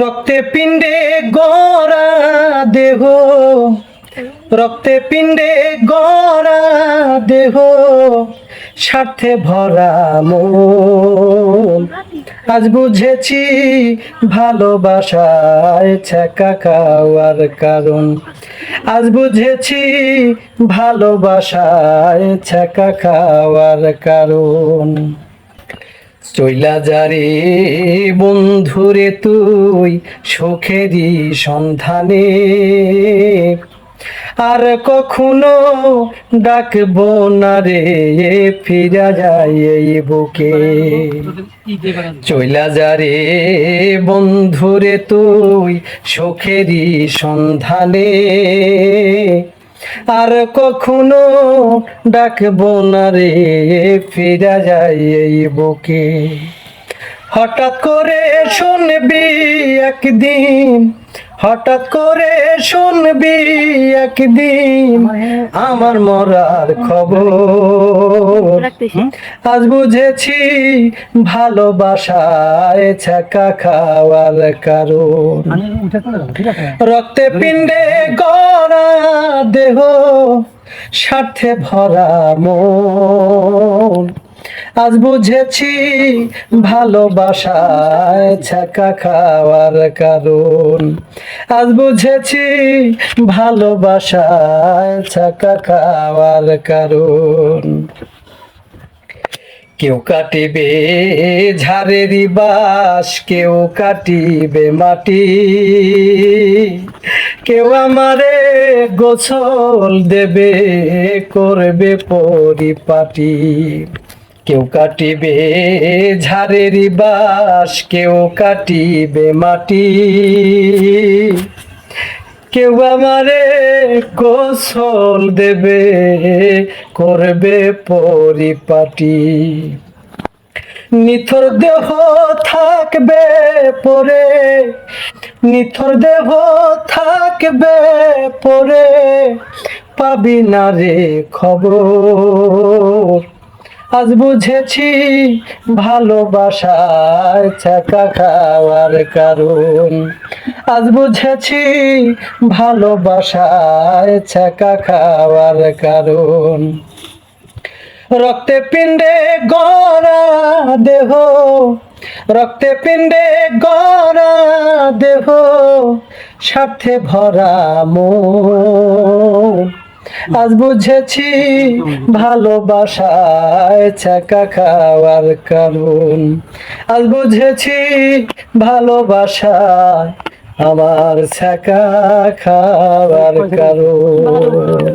রক্তে পিণ্ডে গড়া দেহ, রক্তে পিণ্ডে গড়া দেহ, স্বার্থে ভরা মন। আজ বুঝেছি ভালোবাসায় ছ্যাঁকা খাওয়ার কারণ। আজ বুঝেছি ভালোবাসায় ছ্যাঁকা খাওয়ার কারণ। চইলা যারে বন্ধুরে তুই সুখেরই সন্ধানে, আর কখনো ডাকবো না রে ফিরা যায় এই বুকে। চইলা যারে বন্ধুরে তুই সুখেরই সন্ধানে, আর কখনো ডাকবো না রে ফিরা যায় এই বুকে। হঠাৎ করে শুনবি একদিন, হঠাৎ করে শুনবি একদিন আমার মরার খবর। আজ বুঝেছি ভালোবাসায় ছ্যাঁকা খাওয়ার কারণ। রক্তে পিণ্ডে গড়া দেহ, স্বার্থে ভরা মন। আজ বুঝেছি ভালোবাসায় ছ্যাঁকা খাওয়ার কারণ। আজ বুঝেছি ভালোবাসায় ছ্যাঁকা খাওয়ার কারণ। কেউ কাটিবে ঝাড়েরই বাঁশ, কেউ কাটিবে মাটি, কেউ আমারে গোসল দেবে করবে পরিপাটি। কেউ কাটিবে ঝাড়েরই বাঁশ, কেউ কাটিবে মাটি, কেউ আমারে গোসল দেবে করবে পরিপাটি। নিথর দেহ থাকবে পরে, নিথর দেহ থাকবে পরে, পাবি না রে খবর। আজ বুঝেছি ভালোবাসায় ছ্যাঁকা খাওয়ার কারণ। আজ বুঝেছি ভালোবাসায় ছ্যাঁকা খাওয়ার কারণ। রক্তে পিণ্ডে গড়া দেহ, রক্তে পিণ্ডে গড়া দেহ, স্বার্থে ভরা মন। আজ বুঝেছি ভালোবাসায় ছ্যাঁকা খাওয়ার কারণ। আজ বুঝেছি ভালোবাসায় আমার ছ্যাঁকা খাওয়ার কারণ।